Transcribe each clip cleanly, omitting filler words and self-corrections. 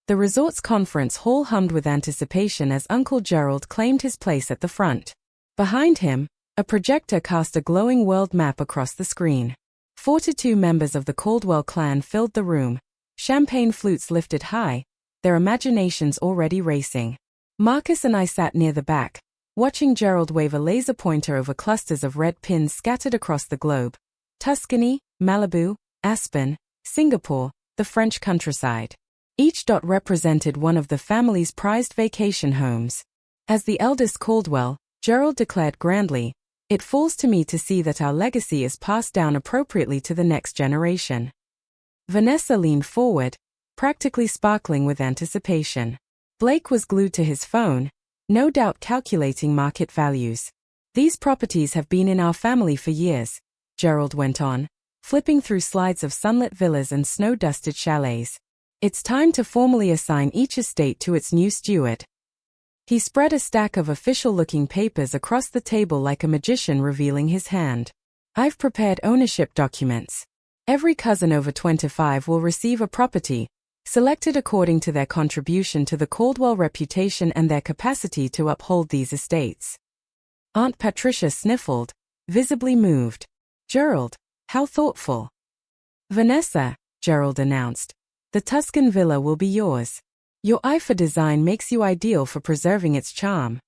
The resort's conference hall hummed with anticipation as Uncle Gerald claimed his place at the front. Behind him, a projector cast a glowing world map across the screen. 42 members of the Caldwell clan filled the room, champagne flutes lifted high, their imaginations already racing. Marcus and I sat near the back, watching Gerald wave a laser pointer over clusters of red pins scattered across the globe. Tuscany, Malibu, Aspen, Singapore, the French countryside. Each dot represented one of the family's prized vacation homes. As the eldest Caldwell, Gerald declared grandly, "It falls to me to see that our legacy is passed down appropriately to the next generation." Vanessa leaned forward, practically sparkling with anticipation. Blake was glued to his phone, no doubt calculating market values. "These properties have been in our family for years," Gerald went on, flipping through slides of sunlit villas and snow-dusted chalets. "It's time to formally assign each estate to its new steward." He spread a stack of official-looking papers across the table like a magician revealing his hand. "I've prepared ownership documents. Every cousin over 25 will receive a property, selected according to their contribution to the Caldwell reputation and their capacity to uphold these estates." Aunt Patricia sniffled, visibly moved. "Gerald, how thoughtful." "Vanessa," Gerald announced, "the Tuscan villa will be yours. Your eye for design makes you ideal for preserving its charm."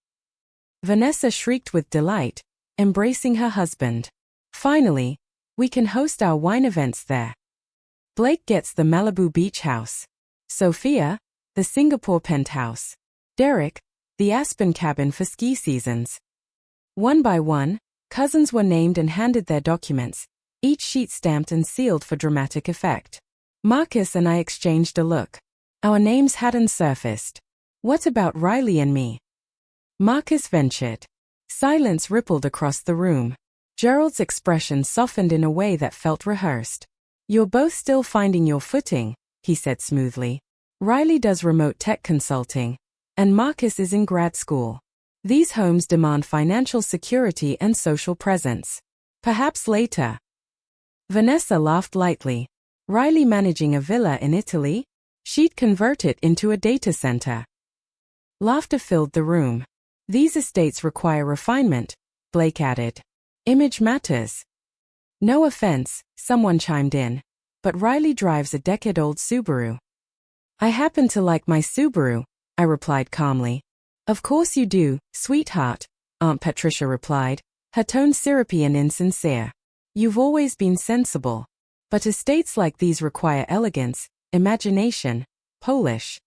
Vanessa shrieked with delight, embracing her husband. "Finally, we can host our wine events there. Blake gets the Malibu beach house. Sophia, the Singapore penthouse. Derek, the Aspen cabin for ski seasons." One by one, cousins were named and handed their documents, each sheet stamped and sealed for dramatic effect. Marcus and I exchanged a look. Our names hadn't surfaced. "What about Riley and me?" Marcus ventured. Silence rippled across the room. Gerald's expression softened in a way that felt rehearsed. "You're both still finding your footing," he said smoothly. "Riley does remote tech consulting, and Marcus is in grad school. These homes demand financial security and social presence. Perhaps later." Vanessa laughed lightly. "Riley managing a villa in Italy? She'd convert it into a data center." Laughter filled the room. "These estates require refinement," Blake added. "Image matters." "No offense," someone chimed in, "but Riley drives a decade-old Subaru." "I happen to like my Subaru," I replied calmly. "Of course you do, sweetheart," Aunt Patricia replied, her tone syrupy and insincere. "You've always been sensible. But estates like these require elegance, imagination, polish."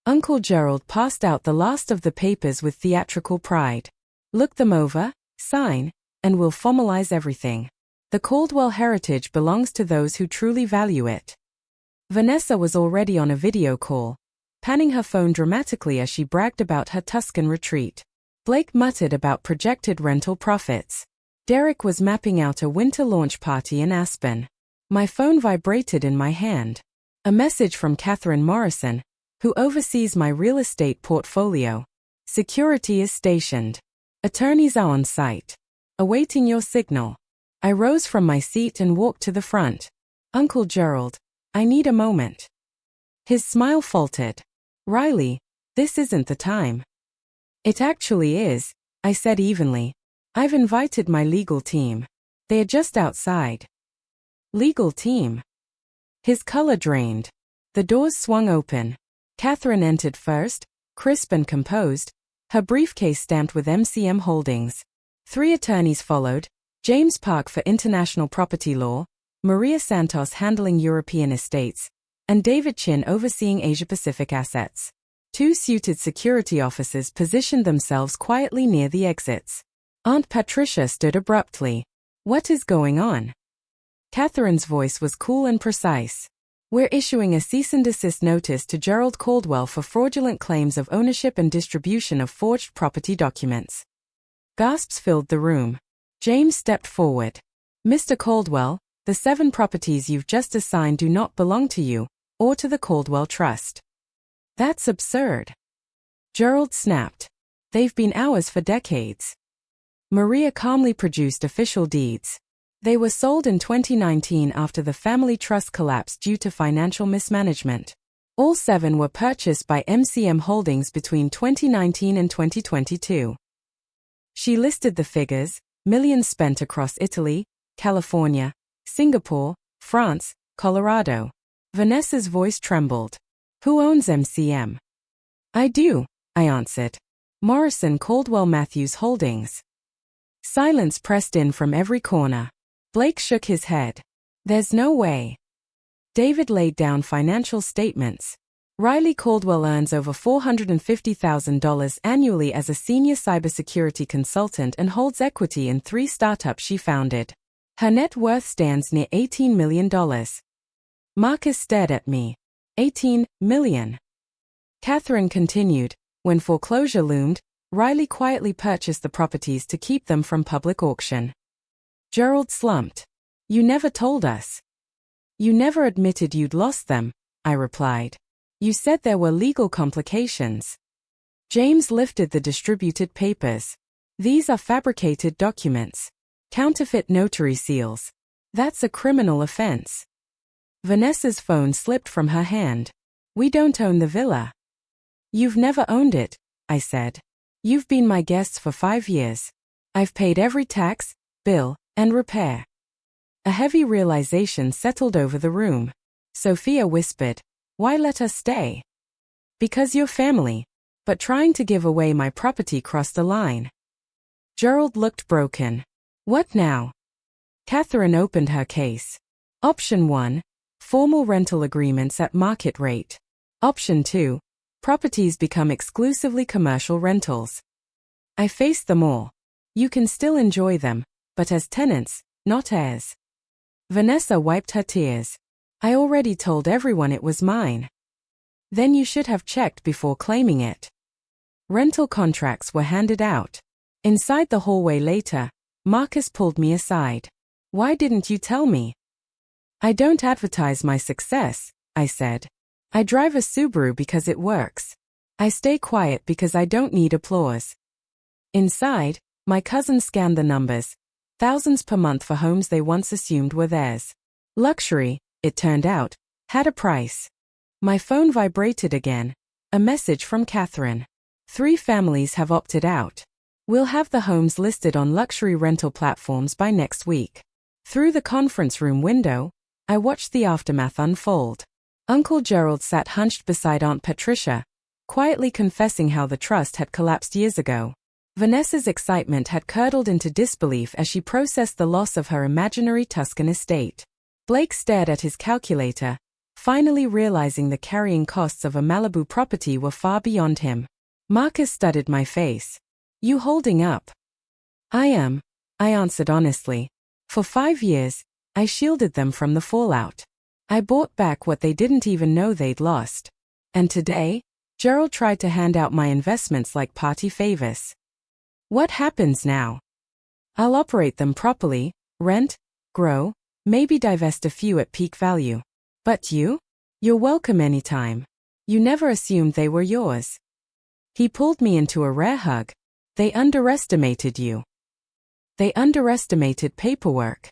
Uncle Gerald passed out the last of the papers with theatrical pride. "Look them over, sign, and we'll formalize everything. The Caldwell heritage belongs to those who truly value it." Vanessa was already on a video call, panning her phone dramatically as she bragged about her Tuscan retreat. Blake muttered about projected rental profits. Derek was mapping out a winter launch party in Aspen. My phone vibrated in my hand. A message from Catherine Morrison, who oversees my real estate portfolio. "Security is stationed. Attorneys are on site. Awaiting your signal." I rose from my seat and walked to the front. "Uncle Gerald, I need a moment." His smile faltered. "Riley, this isn't the time." "It actually is," I said evenly. "I've invited my legal team. They are just outside." "Legal team?" His color drained. The doors swung open. Catherine entered first, crisp and composed, her briefcase stamped with MCM Holdings. 3 attorneys followed, James Park for international property law, Maria Santos handling European estates, and David Chin overseeing Asia-Pacific assets. 2 suited security officers positioned themselves quietly near the exits. Aunt Patricia stood abruptly. "What is going on?" Catherine's voice was cool and precise. "We're issuing a cease and desist notice to Gerald Caldwell for fraudulent claims of ownership and distribution of forged property documents." Gasps filled the room. James stepped forward. "Mr. Caldwell, the 7 properties you've just assigned do not belong to you, or to the Caldwell Trust." "That's absurd." Gerald snapped. "They've been ours for decades." Maria calmly produced official deeds. They were sold in 2019 after the family trust collapsed due to financial mismanagement. All 7 were purchased by MCM Holdings between 2019 and 2022. She listed the figures: millions spent across Italy, California, Singapore, France, Colorado. Vanessa's voice trembled. Who owns MCM? I do, I answered. Morrison Caldwell Matthews Holdings. Silence pressed in from every corner. Blake shook his head. There's no way. David laid down financial statements. Riley Caldwell earns over $450,000 annually as a senior cybersecurity consultant and holds equity in 3 startups she founded. Her net worth stands near $18 million. Marcus stared at me. 18 million. Catherine continued. When foreclosure loomed, Riley quietly purchased the properties to keep them from public auction. Gerald slumped. You never told us. You never admitted you'd lost them, I replied. You said there were legal complications. James lifted the distributed papers. These are fabricated documents. Counterfeit notary seals. That's a criminal offense. Vanessa's phone slipped from her hand. We don't own the villa. You've never owned it, I said. You've been my guests for 5 years. I've paid every tax, bill, and repair. A heavy realization settled over the room. Sophia whispered, Why let us stay? Because you're family. But trying to give away my property crossed the line. Gerald looked broken. What now? Catherine opened her case. Option 1. Formal rental agreements at market rate. Option 2. Properties become exclusively commercial rentals. I faced them all. You can still enjoy them, but as tenants, not heirs. Vanessa wiped her tears. I already told everyone it was mine. Then you should have checked before claiming it. Rental contracts were handed out. Inside the hallway later, Marcus pulled me aside. Why didn't you tell me? I don't advertise my success, I said. I drive a Subaru because it works. I stay quiet because I don't need applause. Inside, my cousins scanned the numbers. Thousands per month for homes they once assumed were theirs. Luxury, it turned out, had a price. My phone vibrated again. A message from Catherine. 3 families have opted out. We'll have the homes listed on luxury rental platforms by next week. Through the conference room window, I watched the aftermath unfold. Uncle Gerald sat hunched beside Aunt Patricia, quietly confessing how the trust had collapsed years ago. Vanessa's excitement had curdled into disbelief as she processed the loss of her imaginary Tuscan estate. Blake stared at his calculator, finally realizing the carrying costs of a Malibu property were far beyond him. Marcus studied my face. You holding up? I am, I answered honestly. For 5 years, I shielded them from the fallout. I bought back what they didn't even know they'd lost. And today, Gerald tried to hand out my investments like party favors. What happens now? I'll operate them properly, rent, grow, maybe divest a few at peak value. But you? You're welcome anytime. You never assumed they were yours. He pulled me into a rare hug. They underestimated you. They underestimated paperwork.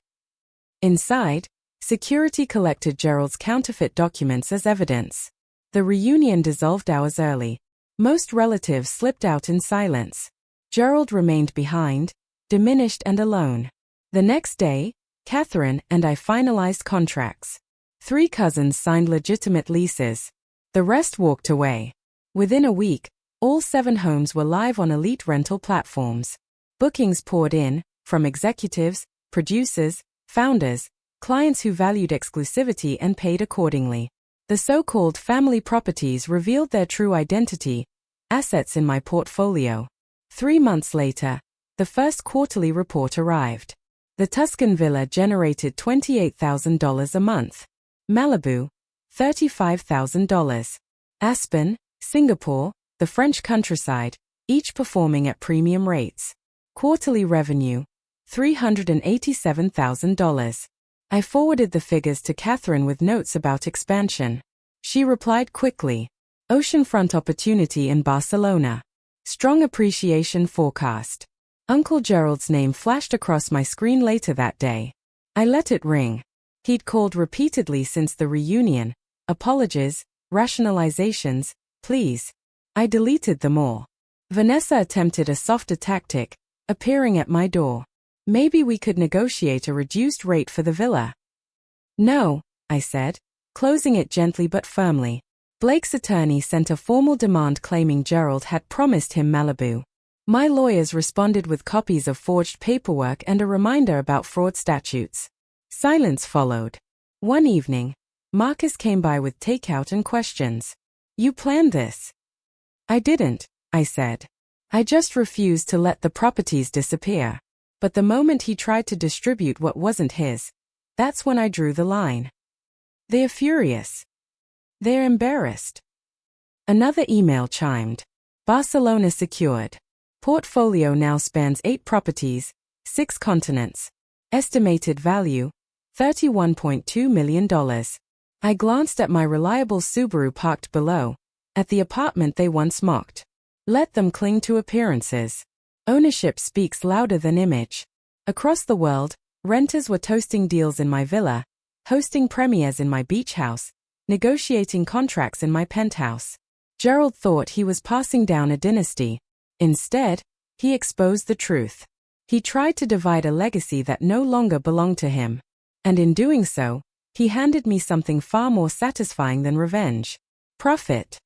Inside, security collected Gerald's counterfeit documents as evidence. The reunion dissolved hours early. Most relatives slipped out in silence. Gerald remained behind, diminished and alone. The next day, Catherine and I finalized contracts. 3 cousins signed legitimate leases. The rest walked away. Within a week, all 7 homes were live on elite rental platforms. Bookings poured in, from executives, producers, founders, clients who valued exclusivity and paid accordingly. The so-called family properties revealed their true identity, assets in my portfolio. 3 months later, the first quarterly report arrived. The Tuscan villa generated $28,000 a month. Malibu, $35,000. Aspen, Singapore, the French countryside, each performing at premium rates. Quarterly revenue, $387,000. I forwarded the figures to Catherine with notes about expansion. She replied quickly. Oceanfront opportunity in Barcelona. Strong appreciation forecast. Uncle Gerald's name flashed across my screen later that day. I let it ring. He'd called repeatedly since the reunion. Apologies, Rationalizations, please. I deleted them all. Vanessa attempted a softer tactic, appearing at my door. Maybe we could negotiate a reduced rate for the villa. No, I said, closing it gently but firmly. Blake's attorney sent a formal demand claiming Gerald had promised him Malibu. My lawyers responded with copies of forged paperwork and a reminder about fraud statutes. Silence followed. One evening, Marcus came by with takeout and questions. You planned this? I didn't, I said. I just refused to let the properties disappear. But the moment he tried to distribute what wasn't his, that's when I drew the line. They're furious. They're embarrassed. Another email chimed. Barcelona secured. Portfolio now spans 8 properties, 6 continents. Estimated value, $31.2 million. I glanced at my reliable Subaru parked below, at the apartment they once mocked. Let them cling to appearances. Ownership speaks louder than image. Across the world, renters were toasting deals in my villa, hosting premieres in my beach house, negotiating contracts in my penthouse. Gerald thought he was passing down a dynasty. Instead, he exposed the truth. He tried to divide a legacy that no longer belonged to him. And in doing so, he handed me something far more satisfying than revenge. Profit.